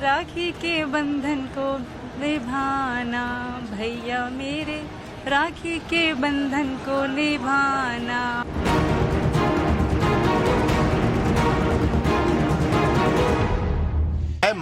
राखी के बंधन को निभाना, भैया मेरे राखी के बंधन को निभाना।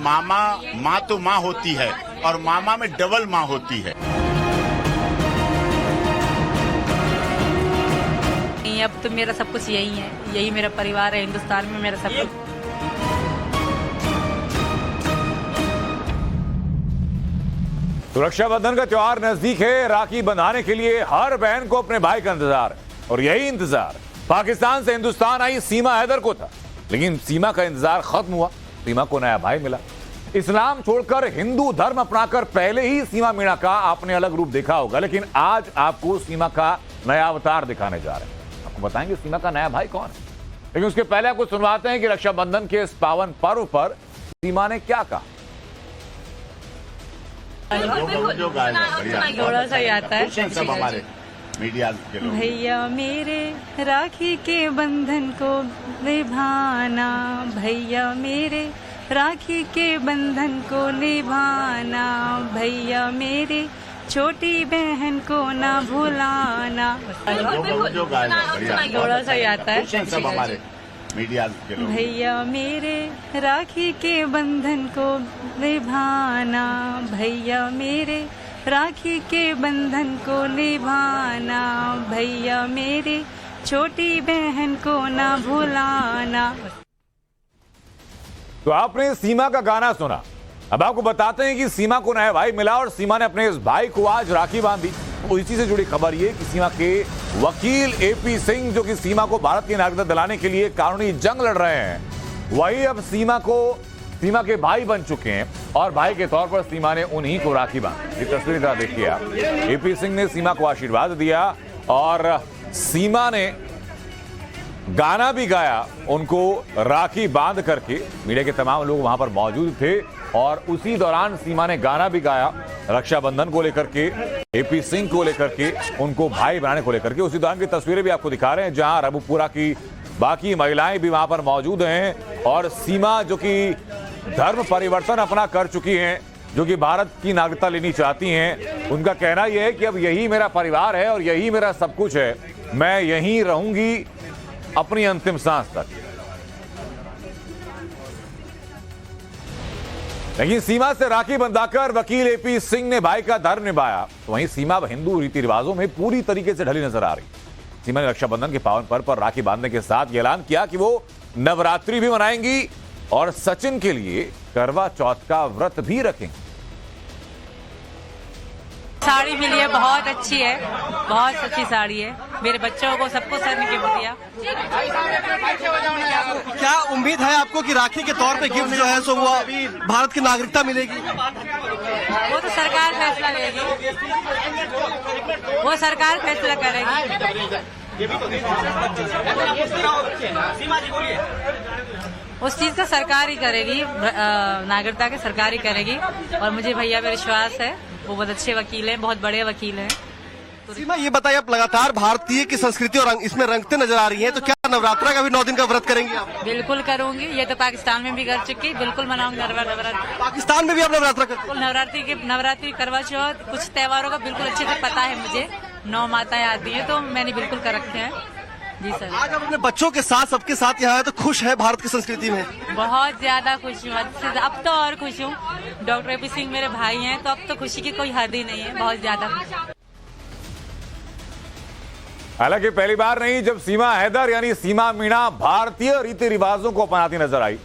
मामा, माँ तो माँ होती है और मामा में डबल माँ होती है। अब तो मेरा सब कुछ यही है, यही मेरा परिवार है, हिंदुस्तान में मेरा सब कुछ। तो रक्षाबंधन का त्योहार नजदीक है। राखी बंधाने के लिए हर बहन को अपने भाई का इंतजार है और यही इंतजार पाकिस्तान से हिंदुस्तान आई सीमा हैदर को था। लेकिन सीमा का इंतजार खत्म हुआ, सीमा को नया भाई मिला। इस्लाम छोड़कर हिंदू धर्म अपनाकर पहले ही सीमा मीणा का आपने अलग रूप देखा होगा, लेकिन आज आपको सीमा का नया अवतार दिखाने जा रहे हैं। आपको बताएंगे सीमा का नया भाई कौन है, लेकिन उसके पहले आपको सुनवाते हैं कि रक्षाबंधन के इस पावन पर्व पर सीमा ने क्या कहा। थोड़ा सा ही आता है। सब हमारे मीडिया के लोग। भैया मेरे राखी के बंधन को निभाना, भैया मेरे राखी के बंधन को निभाना, भैया मेरे छोटी बहन को ना भुलाना। थोड़ा सा ही आता है। सब हमारे मीडिया के लोग। भैया मेरे राखी के बंधन को निभाना, भैया मेरे राखी के बंधन को निभाना, भैया मेरे छोटी बहन को ना भुलाना। तो आपने सीमा का गाना सुना, अब आपको बताते हैं कि सीमा को नया भाई मिला और सीमा ने अपने इस भाई को आज राखी बांधी। तो इसी से जुड़ी खबर ये कि सीमा के वकील एपी सिंह, जो कि सीमा को भारत की नागरिकता दिलाने के लिए कानूनी जंग लड़ रहे हैं, वही अब सीमा के भाई बन चुके हैं और भाई के तौर पर सीमा ने उन्हीं को राखी बांधी। ये तस्वीर जरा देखिए आप। एपी सिंह ने सीमा को आशीर्वाद दिया और सीमा ने गाना भी गाया उनको राखी बांध करके। मीडिया के तमाम लोग वहां पर मौजूद थे और उसी दौरान सीमा ने गाना भी गाया रक्षाबंधन को लेकर के, एपी सिंह को लेकर के, उनको भाई बनाने को लेकर के। उसी दौरान की तस्वीरें भी आपको दिखा रहे हैं जहां रबुपुरा की बाकी महिलाएं भी वहां पर मौजूद हैं और सीमा जो कि धर्म परिवर्तन अपना कर चुकी हैं, जो कि भारत की नागरिकता लेनी चाहती हैं, उनका कहना यह है कि अब यही मेरा परिवार है और यही मेरा सब कुछ है, मैं यहीं रहूंगी अपनी अंतिम सांस तक। लेकिन सीमा से राखी बंधाकर वकील एपी सिंह ने भाई का धर्म निभाया, तो वहीं सीमा हिंदू रीति रिवाजों में पूरी तरीके से ढली नजर आ रही। सीमा ने रक्षाबंधन के पावन पर्व पर राखी बांधने के साथ ये ऐलान किया कि वो नवरात्रि भी मनाएंगी और सचिन के लिए करवा चौथ का व्रत भी रखेंगी। साड़ी मिली है, बहुत अच्छी है, बहुत अच्छी साड़ी है। मेरे बच्चों को सबको सर ने गिफ्ट दिया। क्या उम्मीद है आपको कि राखी के तौर पे गिफ्ट जो है सो वो भारत की नागरिकता मिलेगी? वो तो सरकार फैसला लेगी, वो सरकार फैसला करेगी। उस चीज का सरकार ही करेगी, नागरिकता की सरकार ही करेगी। और मुझे भैया पे विश्वास है, वो बहुत अच्छे वकील हैं, बहुत बड़े वकील हैं। सीमा, ये बताइए, आप लगातार भारतीय की संस्कृति और इसमें रंगते नजर आ रही हैं, तो क्या नवरात्रा का भी 9 दिन का व्रत करेंगे आप? बिल्कुल करूंगी, ये तो पाकिस्तान में भी कर चुकी, बिल्कुल मनाऊंगी नवरात्रि। पाकिस्तान में भी आप नवरात्रा करते हैं? नवरात्रि, करवा चौथ, कुछ त्योहारों का बिल्कुल अच्छे से पता है मुझे। 9 माताएं आती हैं तो मैंने बिल्कुल कर रखे हैं। जी सर। आज आप अपने बच्चों के साथ, सबके साथ यहाँ है, तो खुश है भारत की संस्कृति में? बहुत ज्यादा खुश हूँ, अब तो और खुश हूँ। डॉक्टर एपी सिंह मेरे भाई हैं, तो अब तो खुशी की कोई हद ही नहीं है, बहुत ज्यादा खुश। हालांकि पहली बार नहीं जब सीमा हैदर यानी सीमा मीणा भारतीय रीति रिवाजों को अपनाती नजर आई।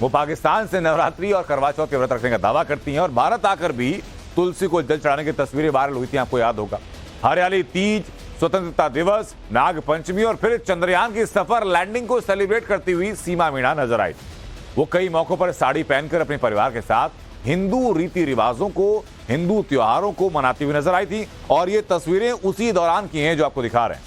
वो पाकिस्तान से नवरात्रि और करवा चौथ के व्रत रखने का दावा करती हैं और भारत आकर भी तुलसी को जल चढ़ाने की तस्वीरें वायरल हुई थी, आपको याद होगा। हरियाली तीज, स्वतंत्रता दिवस, नाग पंचमी और फिर चंद्रयान की सफर लैंडिंग को सेलिब्रेट करती हुई सीमा मीणा नजर आई। वो कई मौकों पर साड़ी पहनकर अपने परिवार के साथ हिंदू रीति रिवाजों को, हिंदू त्योहारों को मनाती हुई नजर आई थी और ये तस्वीरें उसी दौरान की हैं जो आपको दिखा रहे हैं।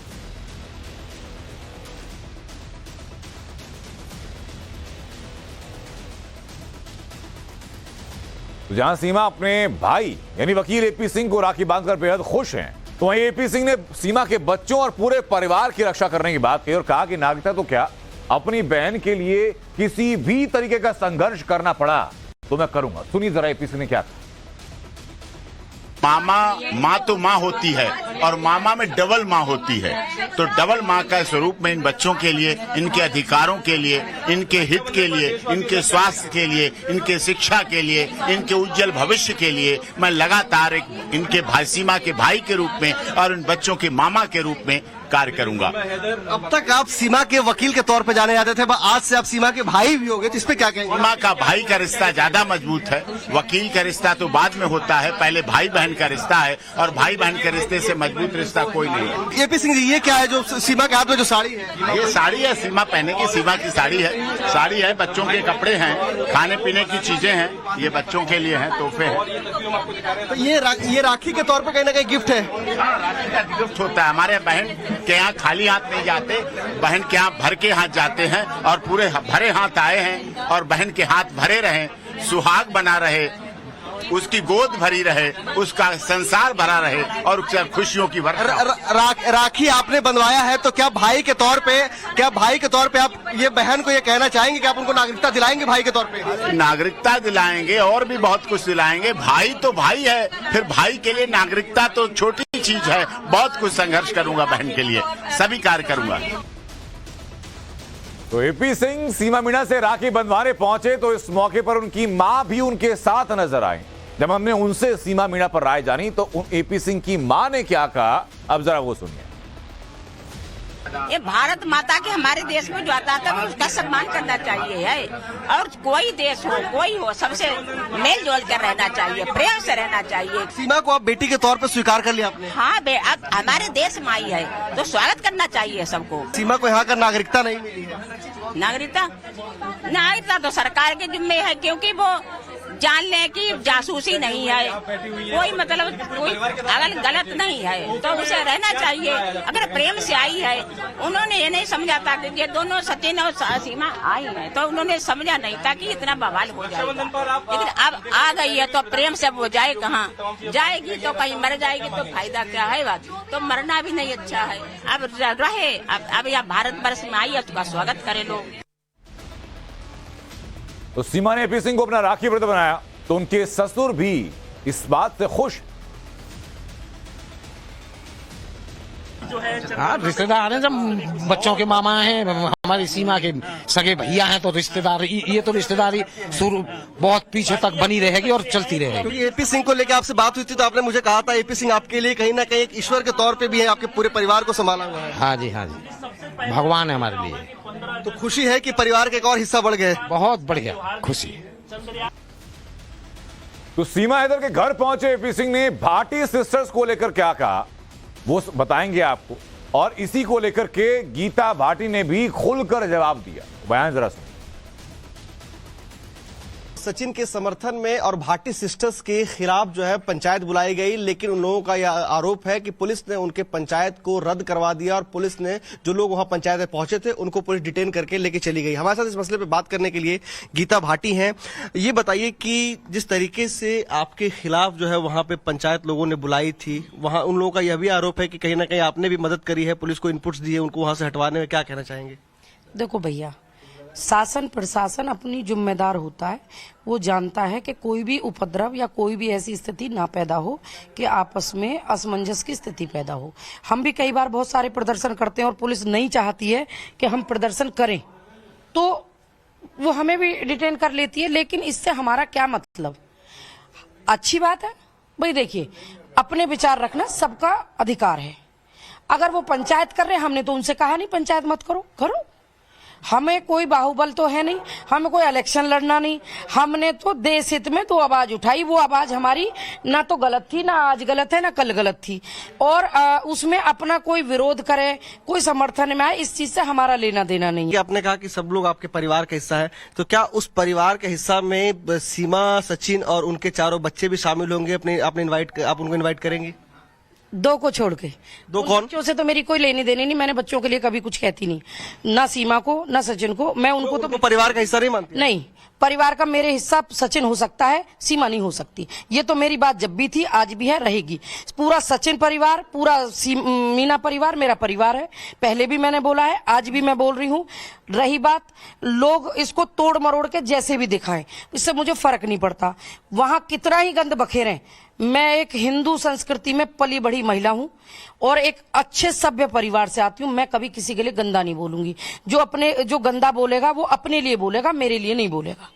तो जहां सीमा अपने भाई यानी वकील एपी सिंह को राखी बांधकर बेहद खुश हैं, तो वहीं एपी सिंह ने सीमा के बच्चों और पूरे परिवार की रक्षा करने की बात की और कहा कि नागरिकता तो क्या, अपनी बहन के लिए किसी भी तरीके का संघर्ष करना पड़ा तो मैं करूंगा। सुनिए जरा एपी सिंह ने क्या कहा। माँ तो माँ होती है और मामा में डबल माँ होती है, तो डबल माँ का स्वरूप में इन बच्चों के लिए, इनके अधिकारों के लिए, इनके हित के लिए, इनके स्वास्थ्य के लिए, इनके शिक्षा के लिए, इनके उज्जवल भविष्य के लिए मैं लगातार एक इनके भाई, सीमा के भाई के रूप में और इन बच्चों के मामा के रूप में कार्य करूंगा। अब तक आप सीमा के वकील के तौर पे जाने जाते थे, आज से आप सीमा के भाई भी हो गए, तो इस पे क्या कहेंगे? सीमा का भाई का रिश्ता ज्यादा मजबूत है, वकील का रिश्ता तो बाद में होता है, पहले भाई बहन का रिश्ता है और भाई बहन के रिश्ते से मजबूत रिश्ता कोई नहीं है। एपी सिंह जी, ये क्या है जो सीमा के हाथ में जो साड़ी है? ये साड़ी है, सीमा पहने की, सीमा की साड़ी है, बच्चों के कपड़े हैं, खाने पीने की चीजें हैं, ये बच्चों के लिए हैं, तोहफे हैं। तो ये राखी के तौर पे कहीं ना कहीं गिफ्ट है। राखी का गिफ्ट होता है। हमारे बहन के यहाँ खाली हाथ नहीं जाते, बहन के यहाँ भर के हाथ जाते हैं और पूरे भरे हाथ आए हैं और बहन के हाथ भरे रहे, सुहाग बना रहे, उसकी गोद भरी रहे, उसका संसार भरा रहे और खुशियों की राखी आपने बनवाया है, तो क्या भाई के तौर पे आप ये बहन को ये कहना चाहेंगे कि आप उनको नागरिकता दिलाएंगे? भाई के तौर पे नागरिकता दिलाएंगे और भी बहुत कुछ दिलाएंगे। भाई तो भाई है, फिर भाई के लिए नागरिकता तो छोटी चीज है। बहुत कुछ संघर्ष करूंगा बहन के लिए, सभी कार्य करूंगा। तो एपी सिंह सीमा मीणा से राखी बंधवाने पहुंचे तो इस मौके पर उनकी मां भी उनके साथ नजर आई। जब हमने उनसे सीमा मीणा पर राय जानी तो एपी सिंह की मां ने क्या कहा, अब जरा वो सुनिए। ये भारत माता के हमारे देश में जो आता है उसका सम्मान करना चाहिए है, और कोई देश हो कोई हो सबसे मेल जोल कर रहना चाहिए, प्रेम से रहना चाहिए। सीमा को आप बेटी के तौर पे स्वीकार कर लिया आपने? हाँ, अब हमारे देश में आई है तो स्वागत करना चाहिए सबको। सीमा को यहाँ का नागरिकता नहीं मिली है? नागरिकता तो सरकार के जिम्मे है, क्योंकि वो जान ले कि जासूसी नहीं है, कोई मतलब कोई अगर गलत नहीं है तो उसे रहना चाहिए। अगर प्रेम से आई है, उन्होंने ये नहीं समझा था कि ये दोनों सचिन और सीमा आई है, तो उन्होंने समझा नहीं था कि इतना बवाल हो जाएगा। लेकिन अब आ गई है तो प्रेम से वो जाए कहाँ, जाएगी तो कहीं मर जाएगी तो फायदा क्या है? बात तो मरना भी नहीं अच्छा है। अब रहे, अब यहाँ भारत वर्ष में आई है, उसका स्वागत करे लोग। तो सीमा ने एपी सिंह को अपना राखी व्रत बनाया तो उनके ससुर भी इस बात से खुश। हाँ, रिश्तेदार हैं, जब बच्चों के मामा हैं, हमारी सीमा के सगे भैया हैं, तो रिश्तेदार ये तो रिश्तेदारी शुरू बहुत पीछे तक बनी रहेगी और चलती रहेगी। क्योंकि एपी सिंह को लेकर आपसे बात हुई थी तो आपने मुझे कहा था एपी सिंह आपके लिए कहीं ना कहीं एक ईश्वर के तौर पे भी है, आपके पूरे परिवार को संभाला हुआ है। हाँ जी, भगवान है हमारे लिए। तो खुशी है कि परिवार के एक और हिस्सा बढ़ गए? बहुत बढ़िया खुशी। तो सीमा हैदर के घर पहुंचे एपी सिंह ने भाटी सिस्टर्स को लेकर क्या कहा वो बताएंगे आपको, और इसी को लेकर के गीता भाटी ने भी खुलकर जवाब दिया। बयान जरा सुनिए। सचिन के समर्थन में और भाटी सिस्टर्स के खिलाफ जो है पंचायत बुलाई गई, लेकिन उन लोगों का यह आरोप है कि पुलिस ने उनके पंचायत को रद्द करवा दिया और पुलिस ने जो लोग वहां पंचायत में पहुंचे थे उनको पुलिस डिटेन करके लेके चली गई। हमारे साथ इस मसले पे बात करने के लिए गीता भाटी हैं। ये बताइए कि जिस तरीके से आपके खिलाफ जो है वहां पे पंचायत लोगों ने बुलाई थी, वहां उन लोगों का यह भी आरोप है कि कहीं ना कहीं आपने भी मदद करी है, पुलिस को इनपुट्स दिए उनको वहां से हटवाने में, क्या कहना चाहेंगे? देखो भैया, शासन प्रशासन अपनी जिम्मेदार होता है, वो जानता है कि कोई भी उपद्रव या कोई भी ऐसी स्थिति ना पैदा हो कि आपस में असमंजस की स्थिति पैदा हो। हम भी कई बार बहुत सारे प्रदर्शन करते हैं और पुलिस नहीं चाहती है कि हम प्रदर्शन करें, तो वो हमें भी डिटेन कर लेती है, लेकिन इससे हमारा क्या मतलब? अच्छी बात है भाई, देखिए अपने विचार रखना सबका अधिकार है। अगर वो पंचायत कर रहे, हमने तो उनसे कहा नहीं पंचायत मत करो, करो। हमें कोई बाहुबल तो है नहीं, हमें कोई इलेक्शन लड़ना नहीं, हमने तो देश हित में तो आवाज उठाई। वो आवाज हमारी ना तो गलत थी, ना आज गलत है, ना कल गलत थी, और उसमें अपना कोई विरोध करे, कोई समर्थन में आए, इस चीज से हमारा लेना देना नहीं है। आपने कहा कि सब लोग आपके परिवार का हिस्सा है, तो क्या उस परिवार के हिस्सा में सीमा, सचिन और उनके चारों बच्चे भी शामिल होंगे? आप उनको इन्वाइट करेंगे? दो को छोड़ के। दो कौन? बच्चों से तो मेरी कोई लेनी देनी नहीं, मैंने बच्चों के लिए कभी कुछ कहती नहीं, ना सीमा को ना सचिन को। मैं उनको तो परिवार का हिस्सा नहीं मानती? नहीं, परिवार का मेरे हिस्सा सचिन हो सकता है, सीमा नहीं हो सकती। ये तो मेरी बात जब भी थी, आज भी है, रहेगी। पूरा सचिन परिवार, पूरा मीना परिवार मेरा परिवार है। पहले भी मैंने बोला है, आज भी मैं बोल रही हूँ, रही बात, लोग इसको तोड़ मरोड़ के जैसे भी दिखाएं, इससे मुझे फर्क नहीं पड़ता। वहां कितना ही गंद बखेरें, मैं एक हिंदू संस्कृति में पली बड़ी महिला हूं और एक अच्छे सभ्य परिवार से आती हूं। मैं कभी किसी के लिए गंदा नहीं बोलूंगी। जो गंदा बोलेगा वो अपने लिए बोलेगा, मेरे लिए नहीं बोलेगा।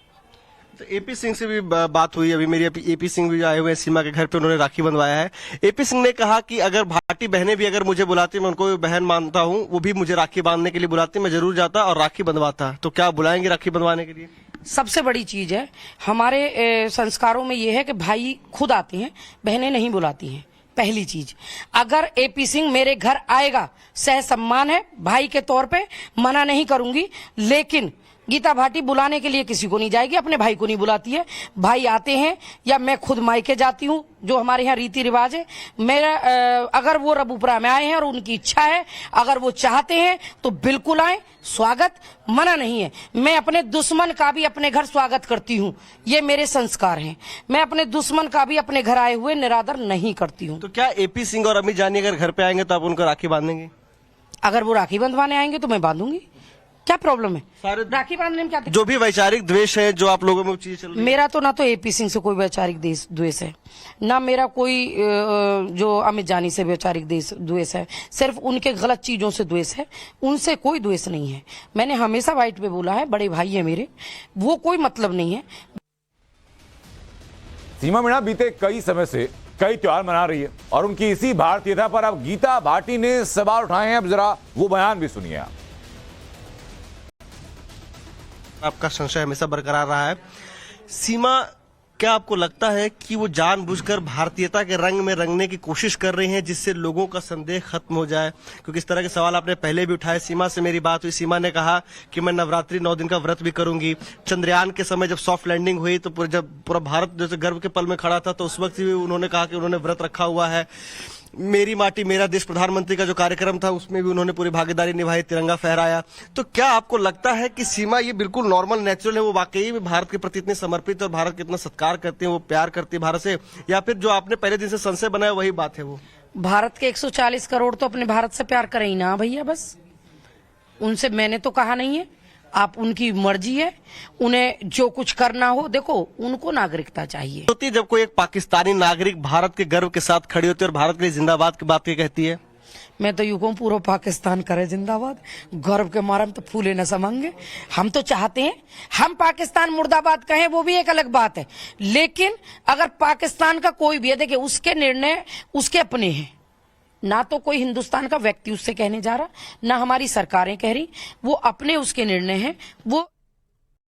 तो एपी सिंह से भी बात हुई, अभी मेरी एपी सिंह भी आए हुए हैं सीमा के घर पे, उन्होंने राखी बंधवाया है। एपी सिंह ने कहा कि अगर भाटी बहनें भी अगर मुझे बुलाती, मैं उनको बहन मानता हूं, वो भी मुझे राखी बांधने के लिए बुलाती, मैं जरूर जाता और राखी बंधवाता। तो क्या बुलाएंगे राखी बंधवाने के लिए? सबसे बड़ी चीज है हमारे संस्कारों में ये है कि भाई खुद आते हैं, बहनें नहीं बुलाती हैं। पहली चीज, अगर एपी सिंह मेरे घर आएगा, सह सम्मान है, भाई के तौर पे मना नहीं करूंगी, लेकिन गीता भाटी बुलाने के लिए किसी को नहीं जाएगी, अपने भाई को नहीं बुलाती है। भाई आते हैं या मैं खुद मायके जाती हूँ, जो हमारे यहाँ रीति रिवाज है। मेरा अगर वो रबूपुरा में आए हैं और उनकी इच्छा है, अगर वो चाहते हैं तो बिल्कुल आए, स्वागत, मना नहीं है। मैं अपने दुश्मन का भी अपने घर स्वागत करती हूँ, ये मेरे संस्कार हैं। मैं अपने दुश्मन का भी अपने घर आए हुए निरादर नहीं करती हूँ। तो क्या एपी सिंह और अमित जानी अगर घर पे आएंगे तो आप उनको राखी बांधेंगे? अगर वो राखी बंधवाने आएंगे तो मैं बांधूंगी, क्या प्रॉब्लम है? सारे राखी बांधने में क्या जो भी वैचारिक द्वेष है, जो आप लोगों में चीजें चल रही है। मेरा तो ना तो एपी सिंह से कोई वैचारिक द्वेष है, ना मेरा कोई जो अमित जानी से वैचारिक द्वेष है। सिर्फ उनके गलत चीजों से द्वेष है, उनसे कोई द्वेष नहीं है। मैंने हमेशा वाइट पे बोला है, बड़े भाई है मेरे, वो कोई मतलब नहीं है। सीमा मीणा बीते कई समय से कई त्योहार मना रही है और उनकी इसी भारतीयता पर अब गीता भाटी ने सवाल उठाए हैं। अब जरा वो बयान भी सुनिए आप। आपका संशय हमेशा बरकरार रहा है। सीमा, क्या आपको लगता है कि वो जानबूझकर भारतीयता के रंग में रंगने की कोशिश कर रही हैं, जिससे लोगों का संदेह खत्म हो जाए? क्योंकि इस तरह के सवाल आपने पहले भी उठाए। सीमा से मेरी बात हुई, सीमा ने कहा कि मैं नवरात्रि 9 दिन का व्रत भी करूंगी। चंद्रयान के समय जब सॉफ्ट लैंडिंग हुई तो जब पूरा भारत जैसे गर्व के पल में खड़ा था, तो उस वक्त भी उन्होंने कहा कि उन्होंने व्रत रखा हुआ है। मेरी माटी मेरा देश प्रधानमंत्री का जो कार्यक्रम था उसमें भी उन्होंने पूरी भागीदारी निभाई, तिरंगा फहराया। तो क्या आपको लगता है कि सीमा ये बिल्कुल नॉर्मल, नेचुरल है, वो वाकई में भारत के प्रति इतने समर्पित और भारत का इतना सत्कार करते हैं, वो प्यार करती है भारत से, या फिर जो आपने पहले दिन से संशय बनाया वही बात है? वो भारत के 140 करोड़ तो अपने भारत से प्यार करें ही ना भैया, बस उनसे मैंने तो कहा नहीं है। आप, उनकी मर्जी है, उन्हें जो कुछ करना हो। देखो, उनको नागरिकता चाहिए होती है जब कोई एक पाकिस्तानी नागरिक भारत के गर्व के साथ खड़ी होती है और भारत के लिए जिंदाबाद की बात कहती है। मैं तो यूं कहूं, पूरा पाकिस्तान करे जिंदाबाद, गर्व के मारे हम तो फूले न समांगे। हम तो चाहते हैं हम पाकिस्तान मुर्दाबाद कहें, वो भी एक अलग बात है, लेकिन अगर पाकिस्तान का कोई भी है, देखिए उसके निर्णय उसके अपने हैं, ना तो कोई हिंदुस्तान का व्यक्ति उससे कहने जा रहा, ना हमारी सरकारें कह रही, वो अपने उसके निर्णय हैं। वो